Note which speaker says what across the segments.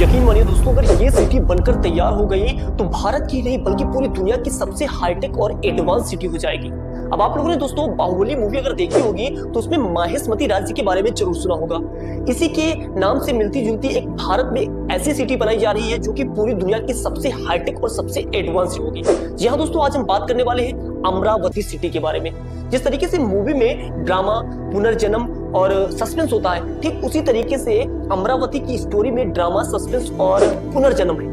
Speaker 1: यकीन मानिए दोस्तों, अगर ये सिटी बनकर तैयार हो गई तो भारत की नहीं बल्कि पूरी दुनिया की सबसे हाईटेक और एडवांस सिटी हो जाएगी। अब आप लोगों ने दोस्तों बाहुबली मूवी अगर देखी होगी तो उसमें माहेश्मती राज्य के बारे में जरूर सुना होगा। इसी के नाम से मिलती जुलती एक भारत में ऐसी सिटी बनाई जा रही है जो कि पूरी दुनिया की सबसे हाईटेक और सबसे एडवांस होगी। जी हाँ दोस्तों, आज हम बात करने वाले हैं अमरावती सिटी के बारे में। जिस तरीके से मूवी में ड्रामा, पुनर्जन्म और सस्पेंस होता है, ठीक उसी तरीके से अमरावती की स्टोरी में ड्रामा, सस्पेंस और पुनर्जन्म है।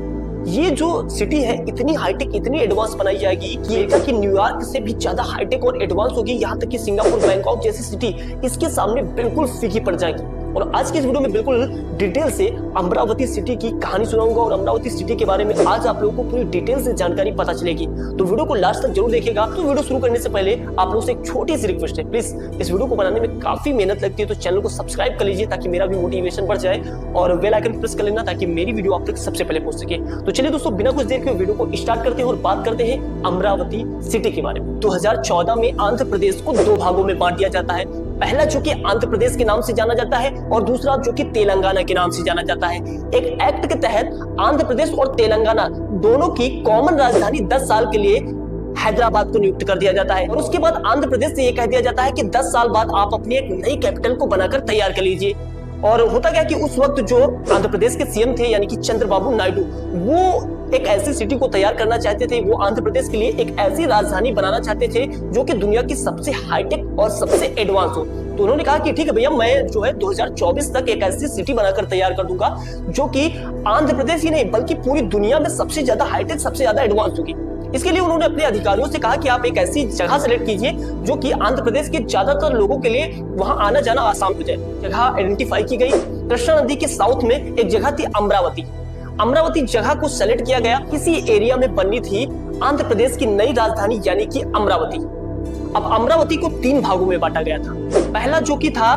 Speaker 1: ये जो सिटी है इतनी हाईटेक, इतनी एडवांस बनाई जाएगी कि अमेरिका की न्यूयॉर्क से भी ज्यादा हाईटेक और एडवांस होगी। यहाँ तक कि सिंगापुर, बैंकॉक जैसी सिटी इसके सामने बिल्कुल फीकी पड़ जाएगी। और आज की इस वीडियो में बिल्कुल डिटेल से अमरावती सिटी की कहानी सुनाऊंगा और अमरावती सिटी के बारे में आज आप लोगों को पूरी डिटेल से जानकारी पता चलेगी। तो वीडियो को लास्ट तक जरूर देखिएगा। तो वीडियो शुरू करने से पहले आप लोगों से एक छोटी सी रिक्वेस्ट है, प्लीज इस वीडियो को बनाने में काफी मेहनत लगती है तो चैनल को सब्सक्राइब कर लीजिए ताकि मेरा भी मोटिवेशन बढ़ जाए, और बेल आइकन प्रेस कर लेना ताकि मेरी वीडियो आप तक सबसे पहले पहुंच सके। तो चलिए दोस्तों, बिना कुछ देर के वीडियो को स्टार्ट करते हैं और बात करते हैं अमरावती सिटी के बारे में। 2014 में आंध्र प्रदेश को दो भागों में बांट दिया जाता है। पहला जो कि आंध्र प्रदेश के नाम से जाना जाता है और दूसरा जो कि तेलंगाना के नाम से जाना जाता है। एक एक्ट के तहत आंध्र प्रदेश और तेलंगाना दोनों की कॉमन राजधानी 10 साल के लिए हैदराबाद को नियुक्त कर दिया जाता है। और उसके बाद आंध्र प्रदेश से यह कह दिया जाता है कि 10 साल बाद आप अपनी एक नई कैपिटल को बनाकर तैयार कर लीजिए। और होता क्या कि उस वक्त जो आंध्र प्रदेश के सीएम थे यानी कि चंद्रबाबू नायडू, वो एक ऐसी सिटी को तैयार करना चाहते थे। वो आंध्र प्रदेश के लिए एक ऐसी राजधानी बनाना चाहते थे जो कि दुनिया की सबसे हाईटेक और सबसे एडवांस हो। तो उन्होंने कहा कि ठीक है भैया, मैं जो है 2024 तक एक ऐसी सिटी बनाकर तैयार कर दूंगा जो कि आंध्र प्रदेश ही नहीं बल्कि पूरी दुनिया में सबसे ज्यादा हाईटेक, सबसे ज्यादा एडवांस होगी। इसके लिए उन्होंने अपने अधिकारियों से कहा कि आप एक ऐसी जगह सेलेक्ट कीजिए जो कि आंध्र प्रदेश के ज्यादातर लोगों के लिए वहां आना जाना आसान हो जाए। जगह आइडेंटिफाई की गई। कृष्णा नदी के साउथ में एक जगह थी अमरावती। अमरावती जगह को सेलेक्ट किया गया। किसी एरिया में बननी थी आंध्र प्रदेश की नई राजधानी यानी कि अमरावती। अब अमरावती को 3 भागों में बांटा गया था। पहला जो कि था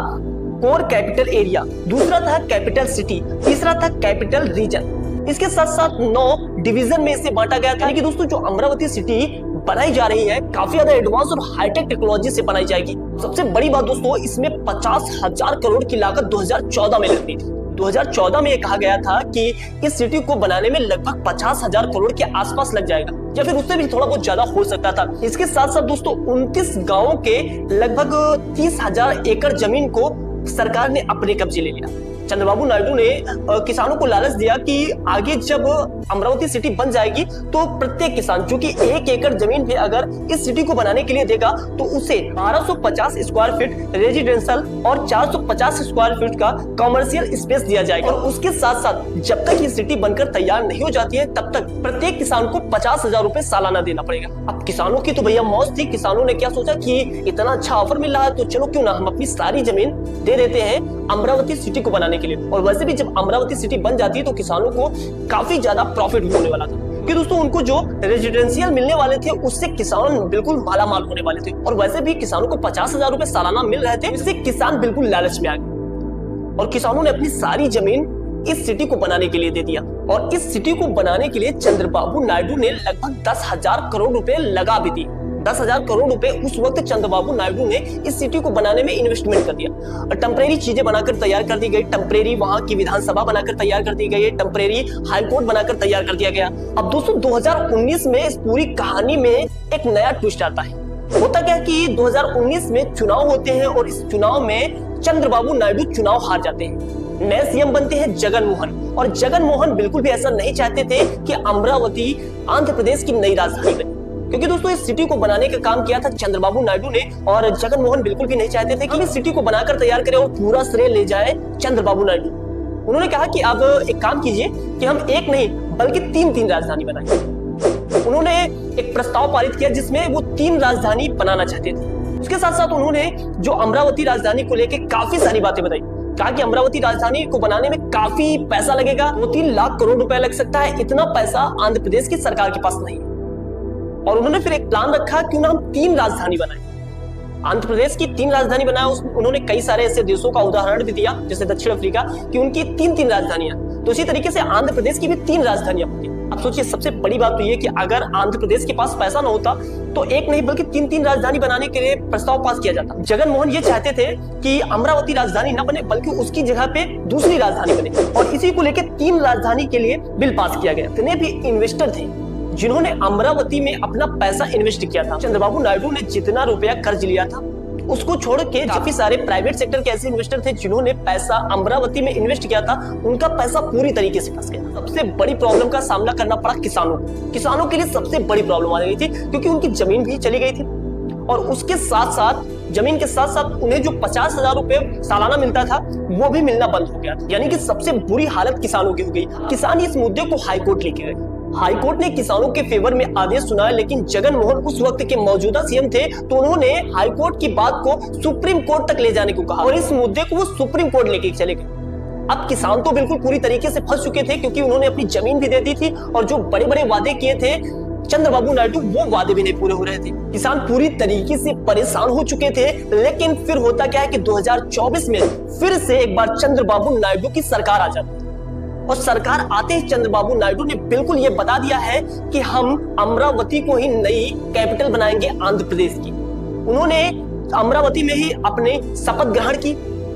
Speaker 1: कोर कैपिटल एरिया, दूसरा था कैपिटल सिटी, तीसरा था कैपिटल रीजन। इसके साथ साथ 9 डिवीजन में इसे बांटा गया था। यानी कि दोस्तों जो अमरावती सिटी बनाई जा रही है काफी ज्यादा एडवांस और हाईटेक टेक्नोलॉजी से बनाई जाएगी। सबसे बड़ी बात दोस्तों, इसमें 50,000 करोड़ की लागत 2014 में लगती थी। 2014 में यह कहा गया था कि इस सिटी को बनाने में लगभग 50,000 करोड़ के आसपास लग जाएगा या फिर उससे भी थोड़ा बहुत ज्यादा हो सकता था। इसके साथ साथ दोस्तों 29 गांवों के लगभग 30,000 एकड़ जमीन को सरकार ने अपने कब्जे ले लिया। चंद्रबाबू नायडू ने किसानों को लालच दिया कि आगे जब अमरावती सिटी बन जाएगी तो प्रत्येक किसान जो कि 1 एकड़ जमीन पे अगर इस सिटी को बनाने के लिए देगा तो उसे 1250 स्क्वायर फीट रेजिडेंशियल और 450 स्क्वायर फीट का कॉमर्शियल स्पेस दिया जाएगा। और उसके साथ साथ जब तक ये सिटी बनकर तैयार नहीं हो जाती है तब तक प्रत्येक किसान को 50,000 रुपए सालाना देना पड़ेगा। अब किसानों की तो भैया मौज थी। किसानों ने क्या सोचा कि इतना अच्छा ऑफर मिल रहा है तो चलो क्यों ना हम अपनी सारी जमीन दे देते हैं अमरावती सिटी को बनाने के लिए। और वैसे भी जब अमरावती सिटी बन जाती है तो किसानों को काफी ज्यादा प्रॉफिट होने वाला था कि दोस्तों उनको जो रेजिडेंशियल मिलने वाले थे उससे किसान बिल्कुल मालामाल होने वाले थे। और वैसे भी किसानों को 50,000 रुपए सालाना मिल रहे थे, इससे किसान बिल्कुल लालच में आ गए और किसानों ने अपनी सारी जमीन इस सिटी को बनाने के लिए दे दिया। और इस सिटी को बनाने के लिए चंद्रबाबू नायडू ने लगभग 10,000 करोड़ रुपए लगा भी दिए। 10,000 करोड़ रुपए उस वक्त चंद्रबाबू नायडू ने इस सिटी को बनाने में इन्वेस्टमेंट कर दिया। और टेम्परेरी चीजें बनाकर तैयार कर दी गई। टेम्परेरी वहां की विधानसभा बनाकर तैयार कर दी गई। टेम्परेरी हाईकोर्ट बनाकर तैयार कर दिया गया। अब दोस्तों 2019 में इस पूरी कहानी में एक नया ट्विस्ट आता है। होता क्या कि 2019 में चुनाव होते हैं और इस चुनाव में चंद्रबाबू नायडू चुनाव हार जाते हैं। नए सीएम बनते हैं जगन मोहन। और जगन मोहन बिल्कुल भी ऐसा नहीं चाहते थे कि अमरावती आंध्र प्रदेश की नई राजधानी बने, क्योंकि दोस्तों इस सिटी को बनाने का काम किया था चंद्रबाबू नायडू ने। और जगन मोहन बिल्कुल भी नहीं चाहते थे कि इस सिटी को बनाकर तैयार करें और पूरा श्रेय ले जाए चंद्रबाबू नायडू। उन्होंने कहा कि आप एक काम कीजिए कि हम एक नहीं बल्कि 3 राजधानी बनाएं। उन्होंने एक प्रस्ताव पारित किया जिसमें वो 3 राजधानी बनाना चाहते थे। उसके साथ साथ उन्होंने जो अमरावती राजधानी को लेकर काफी सारी बातें बताई। कहा कि अमरावती राजधानी को बनाने में काफी पैसा लगेगा, 2-3 लाख करोड़ रुपए लग सकता है। इतना पैसा आंध्र प्रदेश की सरकार के पास नहीं है। और उन्होंने फिर एक प्लान रखा क्यों ना हम 3 राजधानी बनाएं। आंध्र प्रदेश की 3 राजधानी बनाया। उन्होंने कई सारे ऐसे देशों का उदाहरण भी दिया जैसे दक्षिण अफ्रीका कि उनकी 3 राजधानियां। तो इसी तरीके से आंध्र प्रदेश की भी 3 राजधानियां होंगी। अब सोचिए, सबसे बड़ी बात तो ये कि अगर आंध्र प्रदेश के पास पैसा ना होता तो एक नहीं बल्कि तीन तीन राजधानी बनाने के लिए प्रस्ताव पास किया जाता। जगन मोहन ये चाहते थे कि अमरावती राजधानी न बने बल्कि उसकी जगह पे दूसरी राजधानी बने, और इसी को लेकर 3 राजधानी के लिए बिल पास किया गया। इतने भी इन्वेस्टर थे जिन्होंने अमरावती में अपना पैसा इन्वेस्ट किया था। चंद्रबाबू नायडू ने जितना रुपया कर्ज लिया था उसको छोड़ के काफी सारे प्राइवेट सेक्टर के ऐसे इन्वेस्टर थे जिन्होंने पैसा अमरावती में इन्वेस्ट किया था, उनका पैसा पूरी तरीके से फंस गया। सबसे बड़ी प्रॉब्लम का सामना करना पड़ा किसानों को। किसानों के लिए सबसे बड़ी प्रॉब्लम आ गई थी क्योंकि उनकी जमीन भी चली गई थी, और उसके साथ साथ जमीन के साथ साथ उन्हें जो 50,000 रुपए सालाना मिलता था वो भी मिलना बंद हो गया था। यानी कि सबसे बुरी हालत किसानों की हो गई। किसान इस मुद्दे को हाईकोर्ट लेके गए। हाईकोर्ट ने किसानों के फेवर में आदेश सुनाया, लेकिन जगन मोहन उस वक्त के मौजूदा सीएम थे तो उन्होंने हाईकोर्ट की बात को सुप्रीम कोर्ट तक ले जाने को कहा, और इस मुद्दे को वो सुप्रीम कोर्ट लेके चले गए। अब किसान तो बिल्कुल पूरी तरीके से फंस चुके थे क्योंकि उन्होंने अपनी जमीन भी दे दी थी, और जो बड़े बड़े वादे किए थे चंद्रबाबू नायडू वो वादे भी नहीं पूरे हो रहे थे। किसान पूरी तरीके से परेशान हो चुके थे। लेकिन फिर होता क्या है कि 2024 में फिर से एक बार चंद्रबाबू नायडू की सरकार आ जाती है, और सरकार आते ही चंद्रबाबू नायडू ने बिल्कुल ये बता दिया है कि हम अमरावती को ही नई कैपिटल बनाएंगे आंध्र प्रदेश की। उन्होंने अमरावती में ही अपने शपथ ग्रहण की।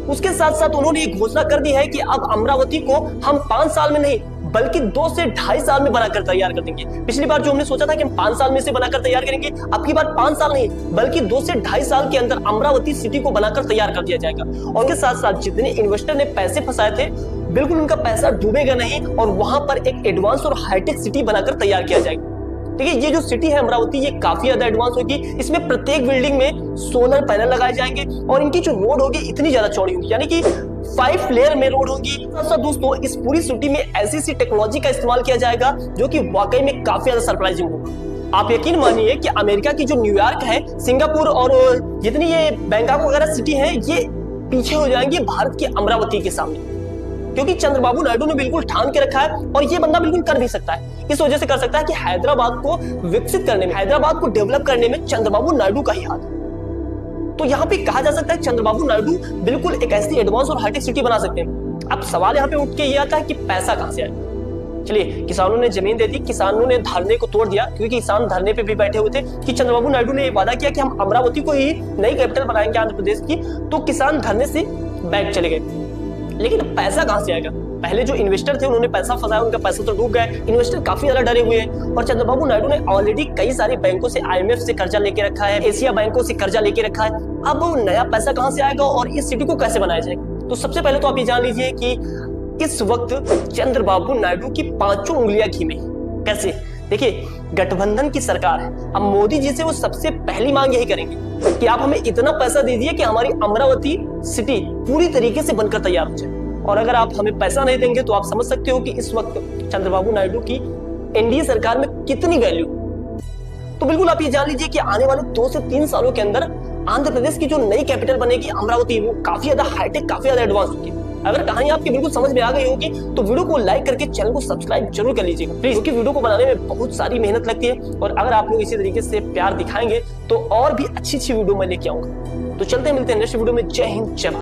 Speaker 1: उसके साथ साथ उन्होंने एक घोषणा कर दी है कि अब अमरावती को हम 5 साल में नहीं बल्कि 2 से 2.5 साल में बनाकर तैयार कर देंगे। पिछली बार जो हमने सोचा था कि हम 5 साल में से बनाकर तैयार करेंगे, अब की बार 5 साल नहीं बल्कि 2 से 2.5 साल के अंदर अमरावती सिटी को बनाकर तैयार कर दिया जाएगा। और उसके साथ साथ जितने इन्वेस्टर ने पैसे फंसाए थे बिल्कुल उनका पैसा डूबेगा नहीं, और वहां पर एक एडवांस और हाईटेक सिटी बनाकर तैयार किया जाएगा। देखिए, ये जो सिटी है अमरावती, ये काफी ज्यादा एडवांस होगी। इसमें प्रत्येक बिल्डिंग में सोलर पैनल लगाए जाएंगे, और इनकी जो रोड होगी इतनी ज्यादा चौड़ी होगी, यानी कि 5 लेयर में रोड होगी। साथ दोस्तों, इस पूरी सिटी में ऐसी टेक्नोलॉजी का इस्तेमाल किया जाएगा जो कि वाकई में काफी ज्यादा सरप्राइजिंग होगा। आप यकीन मानिए कि अमेरिका की जो न्यूयॉर्क है, सिंगापुर और जितनी ये बैंकॉक वगैरह सिटी है, ये पीछे हो जाएंगी भारत की अमरावती के सामने, क्योंकि चंद्रबाबू नायडू ने बिल्कुल ठान के रखा है, और ये बंदा बिल्कुल कर भी सकता है। इस वजह से कर सकता है कि हैदराबाद को विकसित करने में, हैदराबाद को डेवलप करने में चंद्रबाबू नायडू का ही हाथ है। तो यहाँ पे कहा जा सकता है चंद्रबाबू नायडू बिल्कुल एक ऐसी एडवांस और हाईटेक सिटी बना सकते हैं। अब सवाल यहाँ पे उठ के ये आता है कि पैसा कहां से आएगा। चलिए, किसानों ने जमीन दे दी, किसानों ने धरने को तोड़ दिया, क्योंकि किसान धरने पे भी बैठे हुए थे कि चंद्रबाबू नायडू ने वादा किया कि हम अमरावती को ही नई कैपिटल बनाएंगे आंध्र प्रदेश की। तो किसान धरने से बैठ चले गए। लेकिन पैसा कहां से आएगा? पहले जो इन्वेस्टर थे उन्होंने पैसा फंसाया, उनका पैसा तो डूब गया। इन्वेस्टर काफी ज्यादा डरे हुए हैं, और चंद्रबाबू नायडू ने ऑलरेडी कई सारे बैंकों से, IMF से कर्जा लेके रखा है, एशिया बैंकों से कर्जा लेके रखा है। अब वो नया पैसा कहां से आएगा और इस सिटी को कैसे बनाया जाएगा? तो सबसे पहले तो आप ये जान लीजिए कि इस वक्त चंद्रबाबू नायडू की 5 उंगलियां घी में। कैसे? देखिए, गठबंधन की सरकार है। अब मोदी जी से वो सबसे पहली मांग यही करेंगे कि आप हमें इतना पैसा दीजिए कि हमारी अमरावती सिटी पूरी तरीके से बनकर तैयार हो जाए। और अगर आप हमें पैसा नहीं देंगे तो आप समझ सकते हो कि इस वक्त चंद्रबाबू नायडू की एनडीए सरकार में कितनी वैल्यू। तो बिल्कुल आप ये जान लीजिए कि आने वाले 2 से 3 सालों के अंदर आंध्र प्रदेश की जो नई कैपिटल बनेगी अमरावती, वो काफी ज्यादा हाईटेक, काफी ज्यादा एडवांस होगी। अगर कहानी आपकी बिल्कुल समझ में आ गई होगी तो वीडियो को लाइक करके चैनल को सब्सक्राइब जरूर कर लीजिएगा प्लीज, क्योंकि वीडियो को बनाने में बहुत सारी मेहनत लगती है, और अगर आप लोग इसी तरीके से प्यार दिखाएंगे तो और भी अच्छी वीडियो मैं लेके आऊंगा। तो चलते हैं, मिलते हैं नेक्स्ट वीडियो में। जय हिंद, जय भारत।